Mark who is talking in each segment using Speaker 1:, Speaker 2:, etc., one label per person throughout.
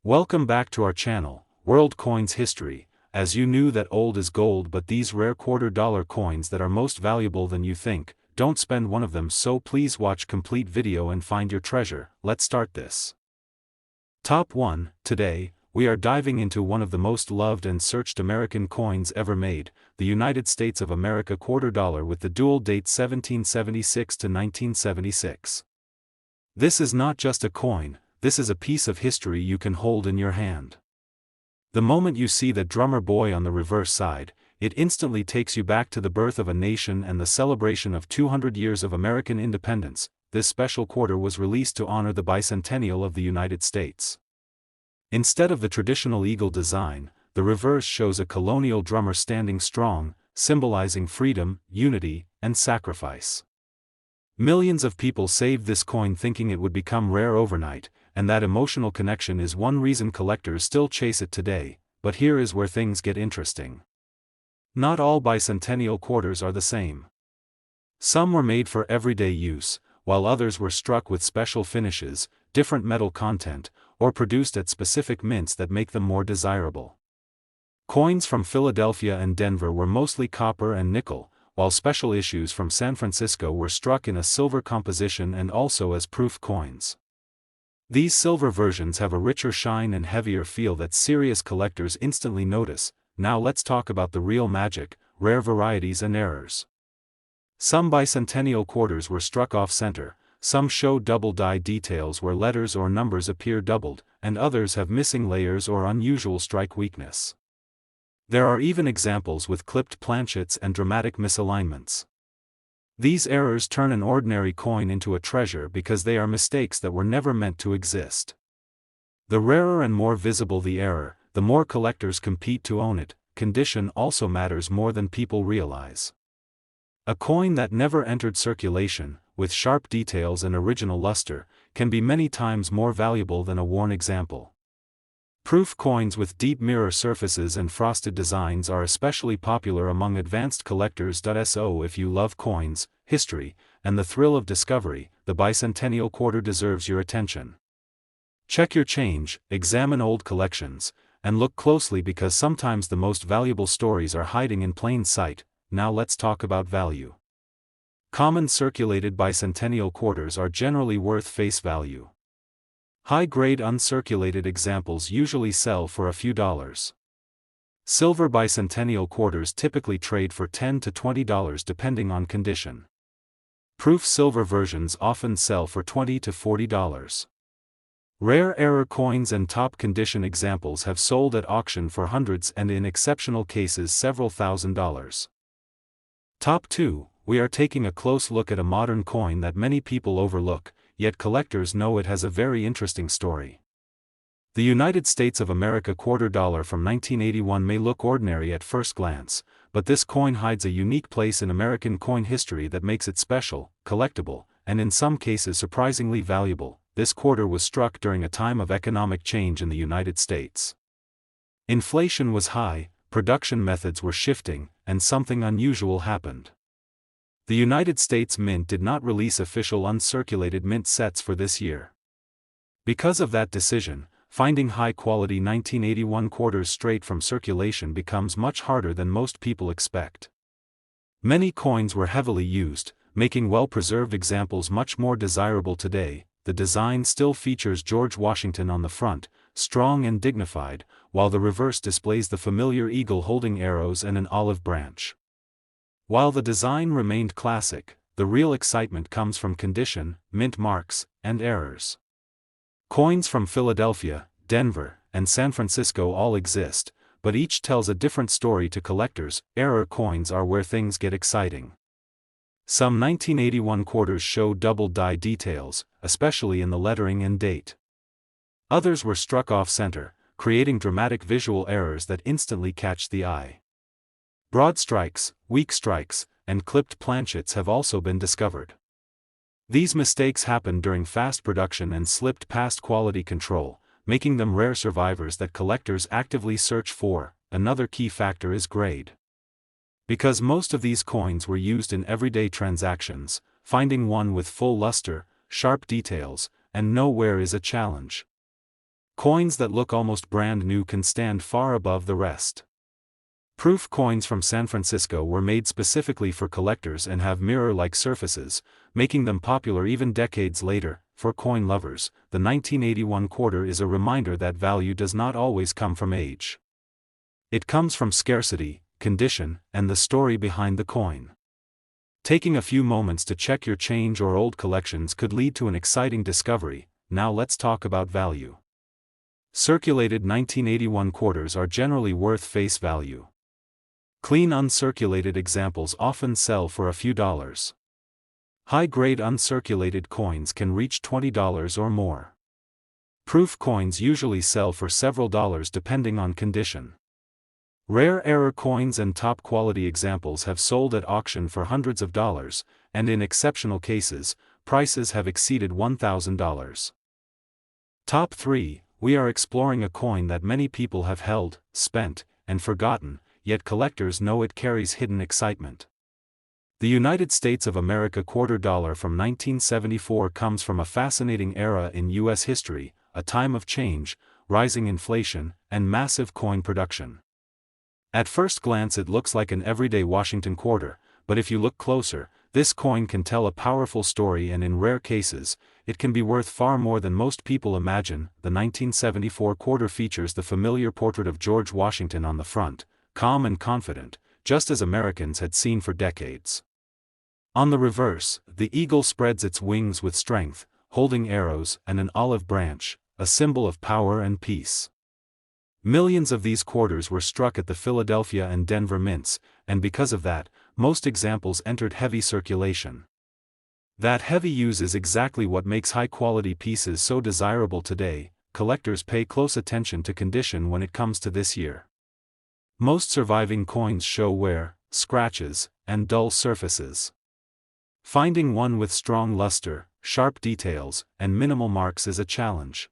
Speaker 1: Welcome back to our channel, World Coins History. As you knew that old is gold, but these rare $quarter coins that are most valuable than you think, don't spend one of them, so please watch complete video and find your treasure. Let's start this. Top 1. Today, we are diving into one of the most loved and searched American coins ever made, the United States of America $quarter with the dual date 1776 to 1976. This is not just a coin, this is a piece of history you can hold in your hand. The moment you see the drummer boy on the reverse side, it instantly takes you back to the birth of a nation and the celebration of 200 years of American independence. This special quarter was released to honor the bicentennial of the United States. Instead of the traditional eagle design, the reverse shows a colonial drummer standing strong, symbolizing freedom, unity, and sacrifice. Millions of people saved this coin thinking it would become rare overnight, and that emotional connection is one reason collectors still chase it today. But here is where things get interesting. Not all bicentennial quarters are the same. Some were made for everyday use, while others were struck with special finishes, different metal content, or produced at specific mints that make them more desirable. Coins from Philadelphia and Denver were mostly copper and nickel, while special issues from San Francisco were struck in a silver composition and also as proof coins. These silver versions have a richer shine and heavier feel that serious collectors instantly notice. Now let's talk about the real magic, rare varieties and errors. Some bicentennial quarters were struck off-center, some show double die details where letters or numbers appear doubled, and others have missing layers or unusual strike weakness. There are even examples with clipped planchets and dramatic misalignments. These errors turn an ordinary coin into a treasure because they are mistakes that were never meant to exist. The rarer and more visible the error, the more collectors compete to own it. Condition also matters more than people realize. A coin that never entered circulation, with sharp details and original luster, can be many times more valuable than a worn example. Proof coins with deep mirror surfaces and frosted designs are especially popular among advanced collectors. So if you love coins, history, and the thrill of discovery, the bicentennial quarter deserves your attention. Check your change, examine old collections, and look closely because sometimes the most valuable stories are hiding in plain sight. Now let's talk about value. Common circulated bicentennial quarters are generally worth face value. High-grade uncirculated examples usually sell for a few dollars. Silver bicentennial quarters typically trade for $10 to $20 depending on condition. Proof silver versions often sell for $20 to $40. Rare error coins and top condition examples have sold at auction for hundreds and in exceptional cases several $1,000s. Top 2. We are taking a close look at a modern coin that many people overlook, yet collectors know it has a very interesting story. The United States of America $quarter from 1981 may look ordinary at first glance, but this coin hides a unique place in American coin history that makes it special, collectible, and in some cases surprisingly valuable. This quarter was struck during a time of economic change in the United States. Inflation was high, production methods were shifting, and something unusual happened. The United States Mint did not release official uncirculated mint sets for this year. Because of that decision, finding high-quality 1981 quarters straight from circulation becomes much harder than most people expect. Many coins were heavily used, making well-preserved examples much more desirable today. The design still features George Washington on the front, strong and dignified, while the reverse displays the familiar eagle holding arrows and an olive branch. While the design remained classic, the real excitement comes from condition, mint marks, and errors. Coins from Philadelphia, Denver, and San Francisco all exist, but each tells a different story to collectors. Error coins are where things get exciting. Some 1981 quarters show double die details, especially in the lettering and date. Others were struck off-center, creating dramatic visual errors that instantly catch the eye. Broad strikes, weak strikes, and clipped planchets have also been discovered. These mistakes happened during fast production and slipped past quality control, making them rare survivors that collectors actively search for. Another key factor is grade. Because most of these coins were used in everyday transactions, finding one with full luster, sharp details, and no wear is a challenge. Coins that look almost brand new can stand far above the rest. Proof coins from San Francisco were made specifically for collectors and have mirror-like surfaces, making them popular even decades later. For coin lovers, the 1981 quarter is a reminder that value does not always come from age. It comes from scarcity, condition, and the story behind the coin. Taking a few moments to check your change or old collections could lead to an exciting discovery. Now let's talk about value. Circulated 1981 quarters are generally worth face value. Clean uncirculated examples often sell for a few dollars. High-grade uncirculated coins can reach $20 or more. Proof coins usually sell for several dollars depending on condition. Rare error coins and top-quality examples have sold at auction for hundreds of dollars, and in exceptional cases, prices have exceeded $1,000. Top 3. We are exploring a coin that many people have held, spent, and forgotten, yet collectors know it carries hidden excitement. The United States of America quarter dollar from 1974 comes from a fascinating era in U.S. history, a time of change, rising inflation, and massive coin production. At first glance it looks like an everyday Washington quarter, but if you look closer, this coin can tell a powerful story, and in rare cases, it can be worth far more than most people imagine. The 1974 quarter features the familiar portrait of George Washington on the front, calm and confident, just as Americans had seen for decades. On the reverse, the eagle spreads its wings with strength, holding arrows and an olive branch, a symbol of power and peace. Millions of these quarters were struck at the Philadelphia and Denver mints, and because of that, most examples entered heavy circulation. That heavy use is exactly what makes high-quality pieces so desirable today. Collectors pay close attention to condition when it comes to this year. Most surviving coins show wear, scratches, and dull surfaces. Finding one with strong luster, sharp details, and minimal marks is a challenge.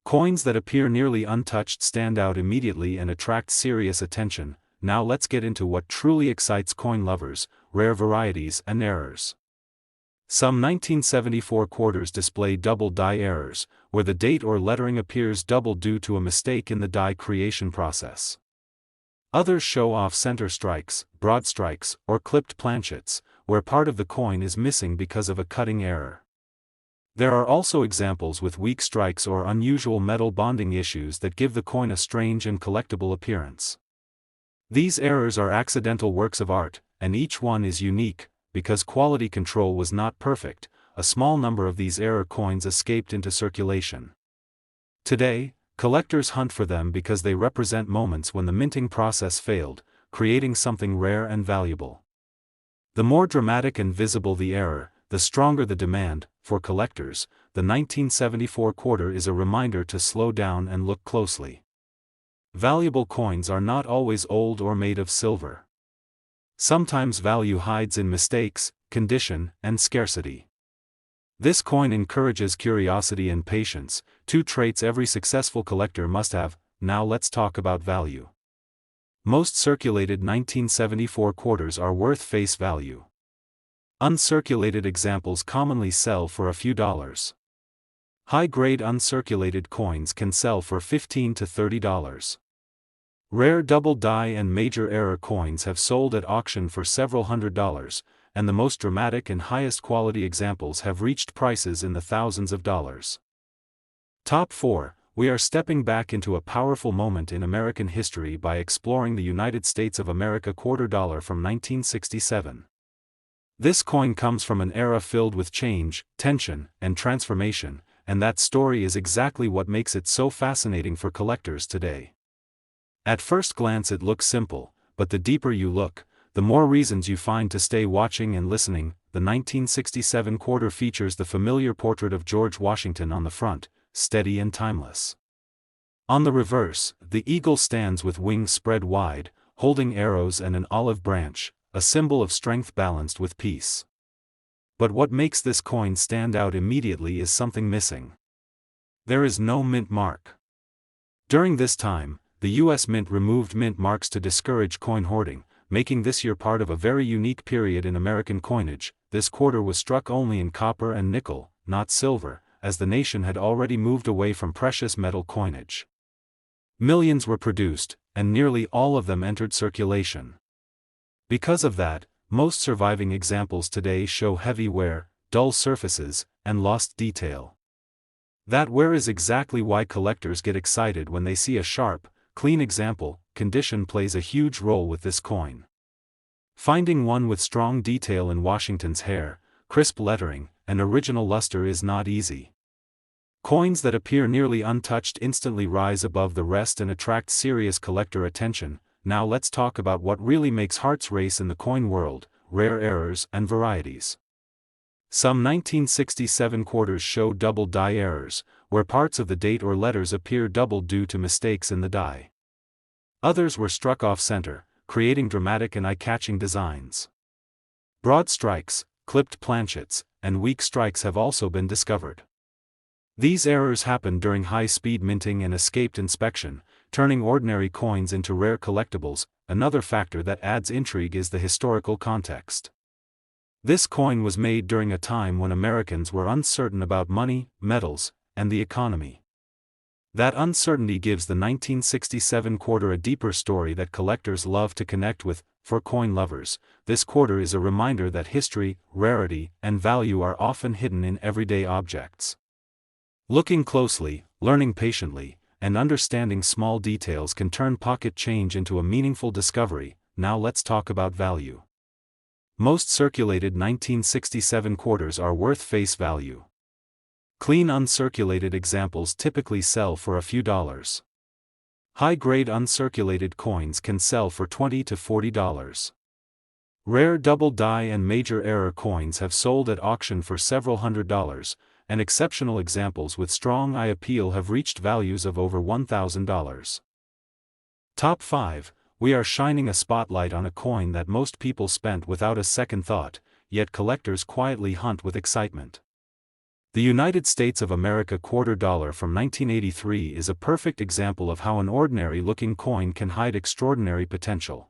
Speaker 1: Coins that appear nearly untouched stand out immediately and attract serious attention. Now let's get into what truly excites coin lovers: rare varieties and errors. Some 1974 quarters display double die errors, where the date or lettering appears double due to a mistake in the die creation process. Others show off center strikes, broad strikes, or clipped planchets, where part of the coin is missing because of a cutting error. There are also examples with weak strikes or unusual metal bonding issues that give the coin a strange and collectible appearance. These errors are accidental works of art, and each one is unique. Because quality control was not perfect, a small number of these error coins escaped into circulation. Today, collectors hunt for them because they represent moments when the minting process failed, creating something rare and valuable. The more dramatic and visible the error, the stronger the demand. For collectors, the 1974 quarter is a reminder to slow down and look closely. Valuable coins are not always old or made of silver. Sometimes value hides in mistakes, condition, and scarcity. This coin encourages curiosity and patience, two traits every successful collector must have. Now let's talk about value. Most circulated 1974 quarters are worth face value. Uncirculated examples commonly sell for a few dollars. High-grade uncirculated coins can sell for $15 to $30. Rare double die and major error coins have sold at auction for several $100s, and the most dramatic and highest quality examples have reached prices in the thousands of dollars. Top 4. We are stepping back into a powerful moment in American history by exploring the United States of America quarter dollar from 1967. This coin comes from an era filled with change, tension, and transformation, and that story is exactly what makes it so fascinating for collectors today. At first glance it looks simple, but the deeper you look, the more reasons you find to stay watching and listening. The 1967 quarter features the familiar portrait of George Washington on the front, steady and timeless. On the reverse, the eagle stands with wings spread wide, holding arrows and an olive branch, a symbol of strength balanced with peace. But what makes this coin stand out immediately is something missing. There is no mint mark. During this time, the U.S. Mint removed mint marks to discourage coin hoarding, making this year part of a very unique period in American coinage. This quarter was struck only in copper and nickel, not silver, as the nation had already moved away from precious metal coinage. Millions were produced, and nearly all of them entered circulation. Because of that, most surviving examples today show heavy wear, dull surfaces, and lost detail. That wear is exactly why collectors get excited when they see a sharp, clean example. Condition plays a huge role with this coin. Finding one with strong detail in Washington's hair, crisp lettering, and original luster is not easy. Coins that appear nearly untouched instantly rise above the rest and attract serious collector attention. Now let's talk about what really makes hearts race in the coin world: rare errors and varieties. Some 1967 quarters show double die errors, where parts of the date or letters appear doubled due to mistakes in the die. Others were struck off center, creating dramatic and eye-catching designs. Broad strikes, clipped planchets, and weak strikes have also been discovered. These errors happened during high-speed minting and escaped inspection, turning ordinary coins into rare collectibles. Another factor that adds intrigue is the historical context. This coin was made during a time when Americans were uncertain about money, metals, and the economy. That uncertainty gives the 1967 quarter a deeper story that collectors love to connect with. For coin lovers, this quarter is a reminder that history, rarity, and value are often hidden in everyday objects. Looking closely, learning patiently, and understanding small details can turn pocket change into a meaningful discovery. Now let's talk about value. Most circulated 1967 quarters are worth face value. Clean uncirculated examples typically sell for a few dollars. High-grade uncirculated coins can sell for $20 to $40. Rare double die and major error coins have sold at auction for several $100s, and exceptional examples with strong eye appeal have reached values of over $1,000. Top 5. We are shining a spotlight on a coin that most people spent without a second thought, yet collectors quietly hunt with excitement. The United States of America quarter dollar from 1983 is a perfect example of how an ordinary-looking coin can hide extraordinary potential.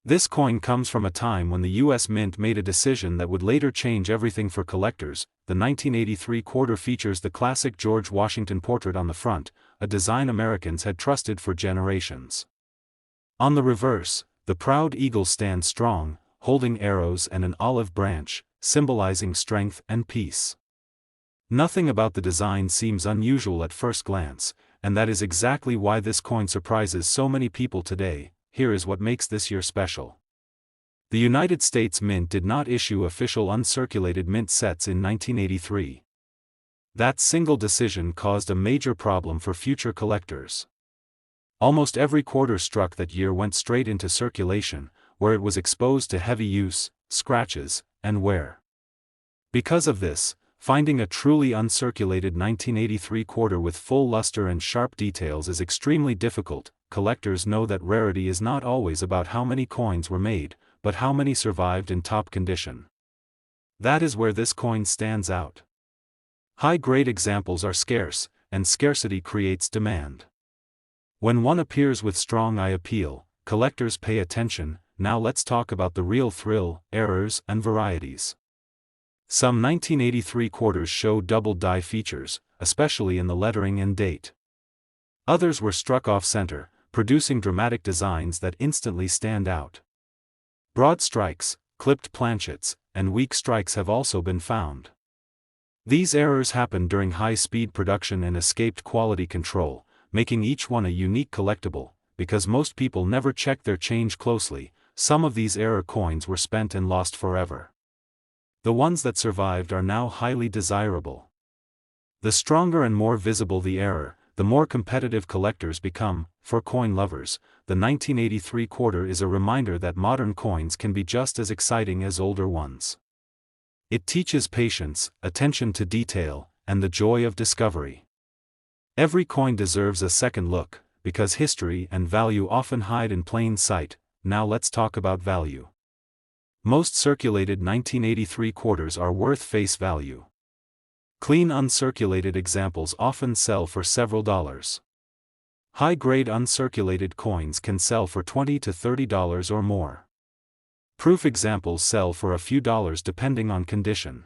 Speaker 1: This coin comes from a time when the U.S. Mint made a decision that would later change everything for collectors. The 1983 quarter features the classic George Washington portrait on the front, a design Americans had trusted for generations. On the reverse, the proud eagle stands strong, holding arrows and an olive branch, symbolizing strength and peace. Nothing about the design seems unusual at first glance, and that is exactly why this coin surprises so many people today. Here is what makes this year special. The United States Mint did not issue official uncirculated mint sets in 1983. That single decision caused a major problem for future collectors. Almost every quarter struck that year went straight into circulation, where it was exposed to heavy use, scratches, and wear. Because of this, finding a truly uncirculated 1983 quarter with full luster and sharp details is extremely difficult. Collectors know that rarity is not always about how many coins were made, but how many survived in top condition. That is where this coin stands out. High-grade examples are scarce, and scarcity creates demand. When one appears with strong eye appeal, collectors pay attention. Now let's talk about the real thrill, errors, and varieties. Some 1983 quarters show double die features, especially in the lettering and date. Others were struck off center, producing dramatic designs that instantly stand out. Broad strikes, clipped planchets, and weak strikes have also been found. These errors happened during high-speed production and escaped quality control, making each one a unique collectible. Because most people never check their change closely, some of these error coins were spent and lost forever. The ones that survived are now highly desirable. The stronger and more visible the error, the more competitive collectors become. For coin lovers, the 1983 quarter is a reminder that modern coins can be just as exciting as older ones. It teaches patience, attention to detail, and the joy of discovery. Every coin deserves a second look, because history and value often hide in plain sight. Now let's talk about value. Most circulated 1983 quarters are worth face value. Clean uncirculated examples often sell for several dollars. High-grade uncirculated coins can sell for $20 to $30 or more. Proof examples sell for a few dollars depending on condition.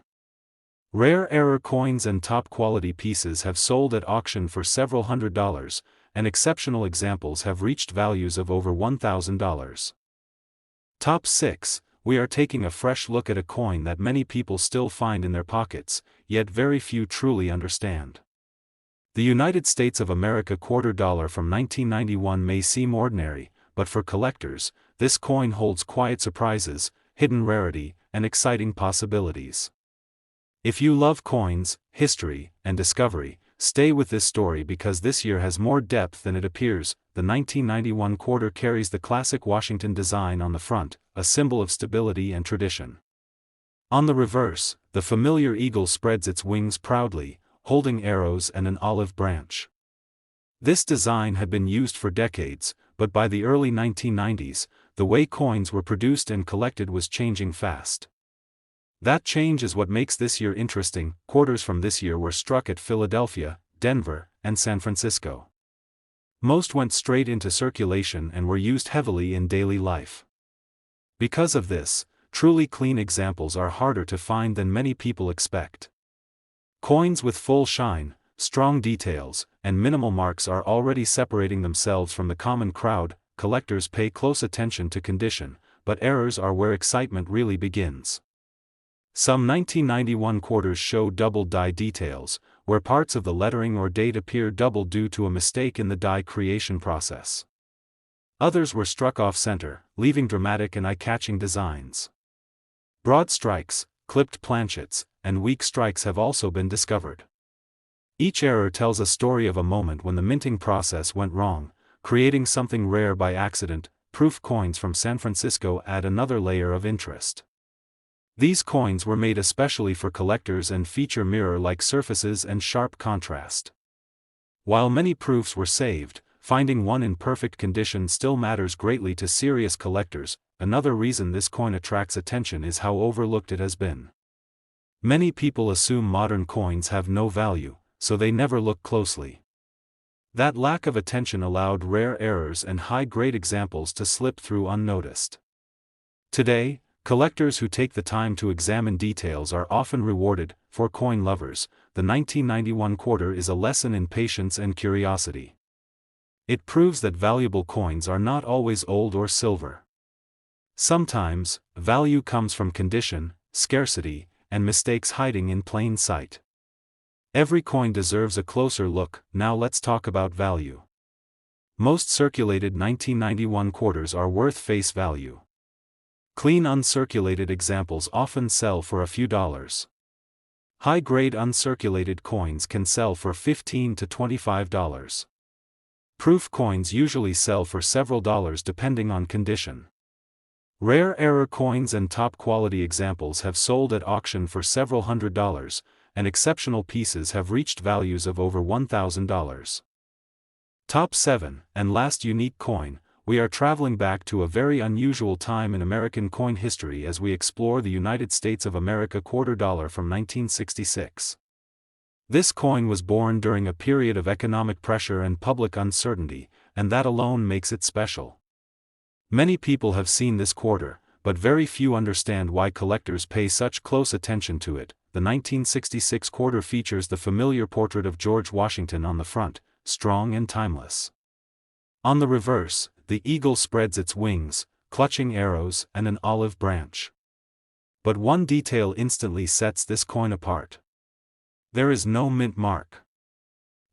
Speaker 1: Rare error coins and top-quality pieces have sold at auction for several $100s, and exceptional examples have reached values of over $1,000. Top 6. We are taking a fresh look at a coin that many people still find in their pockets, yet very few truly understand. The United States of America quarter dollar from 1991 may seem ordinary, but for collectors, this coin holds quiet surprises, hidden rarity, and exciting possibilities. If you love coins, history, and discovery, stay with this story because this year has more depth than it appears. The 1991 quarter carries the classic Washington design on the front, a symbol of stability and tradition. On the reverse, the familiar eagle spreads its wings proudly, holding arrows and an olive branch. This design had been used for decades, but by the early 1990s, the way coins were produced and collected was changing fast. That change is what makes this year interesting. Quarters from this year were struck at Philadelphia, Denver, and San Francisco. Most went straight into circulation and were used heavily in daily life. Because of this, truly clean examples are harder to find than many people expect. Coins with full shine, strong details, and minimal marks are already separating themselves from the common crowd. Collectors pay close attention to condition, but errors are where excitement really begins. Some 1991 quarters show double die details, where parts of the lettering or date appear double due to a mistake in the die creation process. Others were struck off-center, leaving dramatic and eye-catching designs. Broad strikes, clipped planchets, and weak strikes have also been discovered. Each error tells a story of a moment when the minting process went wrong, creating something rare by accident. Proof coins from San Francisco add another layer of interest. These coins were made especially for collectors and feature mirror-like surfaces and sharp contrast. While many proofs were saved, finding one in perfect condition still matters greatly to serious collectors. Another reason this coin attracts attention is how overlooked it has been. Many people assume modern coins have no value, so they never look closely. That lack of attention allowed rare errors and high-grade examples to slip through unnoticed. Today, collectors who take the time to examine details are often rewarded. For coin lovers, the 1991 quarter is a lesson in patience and curiosity. It proves that valuable coins are not always old or silver. Sometimes, value comes from condition, scarcity, and mistakes hiding in plain sight. Every coin deserves a closer look. Now let's talk about value. Most circulated 1991 quarters are worth face value. Clean uncirculated examples often sell for a few dollars. High-grade uncirculated coins can sell for $15 to $25. Proof coins usually sell for several dollars depending on condition. Rare error coins and top-quality examples have sold at auction for several $100s, and exceptional pieces have reached values of over $1,000. Top 7, and last unique coin. We are traveling back to a very unusual time in American coin history as we explore the United States of America quarter dollar from 1966. This coin was born during a period of economic pressure and public uncertainty, and that alone makes it special. Many people have seen this quarter, but very few understand why collectors pay such close attention to it. The 1966 quarter features the familiar portrait of George Washington on the front, strong and timeless. On the reverse, the eagle spreads its wings, clutching arrows and an olive branch. But one detail instantly sets this coin apart. There is no mint mark.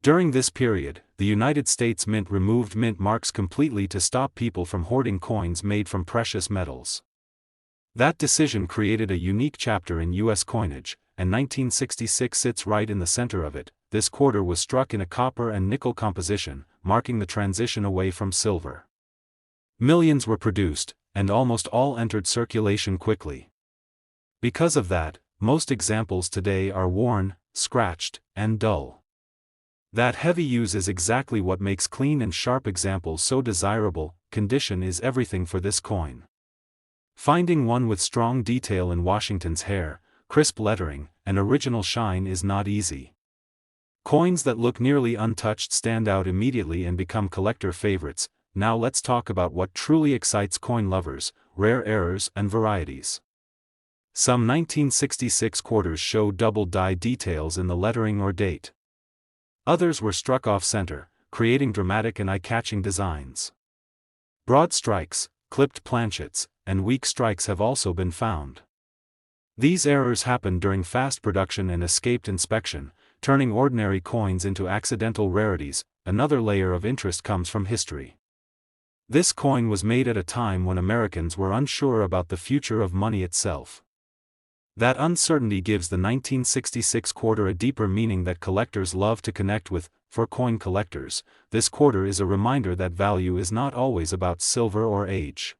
Speaker 1: During this period, the United States Mint removed mint marks completely to stop people from hoarding coins made from precious metals. That decision created a unique chapter in U.S. coinage, and 1966 sits right in the center of it. This quarter was struck in a copper and nickel composition, marking the transition away from silver. Millions were produced, and almost all entered circulation quickly. Because of that, most examples today are worn, scratched, and dull. That heavy use is exactly what makes clean and sharp examples so desirable. Condition is everything for this coin. Finding one with strong detail in Washington's hair, crisp lettering, and original shine is not easy. Coins that look nearly untouched stand out immediately and become collector favorites. Now let's talk about what truly excites coin lovers: rare errors and varieties. Some 1966 quarters show double die details in the lettering or date. Others were struck off-center, creating dramatic and eye-catching designs. Broad strikes, clipped planchets, and weak strikes have also been found. These errors happened during fast production and escaped inspection, turning ordinary coins into accidental rarities. Another layer of interest comes from history. This coin was made at a time when Americans were unsure about the future of money itself. That uncertainty gives the 1966 quarter a deeper meaning that collectors love to connect with. For coin collectors, this quarter is a reminder that value is not always about silver or age.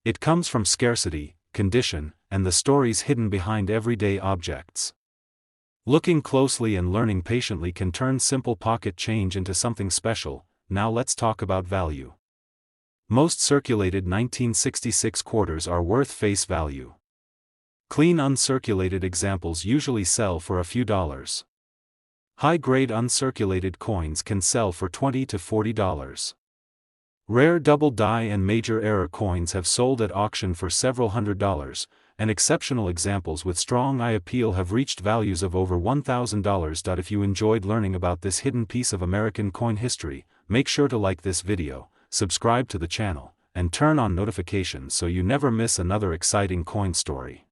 Speaker 1: It comes from scarcity, condition, and the stories hidden behind everyday objects. Looking closely and learning patiently can turn simple pocket change into something special. Now let's talk about value. Most circulated 1966 quarters are worth face value. Clean uncirculated examples usually sell for a few dollars. High-grade uncirculated coins can sell for $20 to $40. Rare double die and major error coins have sold at auction for several $100s, and exceptional examples with strong eye appeal have reached values of over $1,000. If you enjoyed learning about this hidden piece of American coin history, make sure to like this video, subscribe to the channel, and turn on notifications so you never miss another exciting coin story.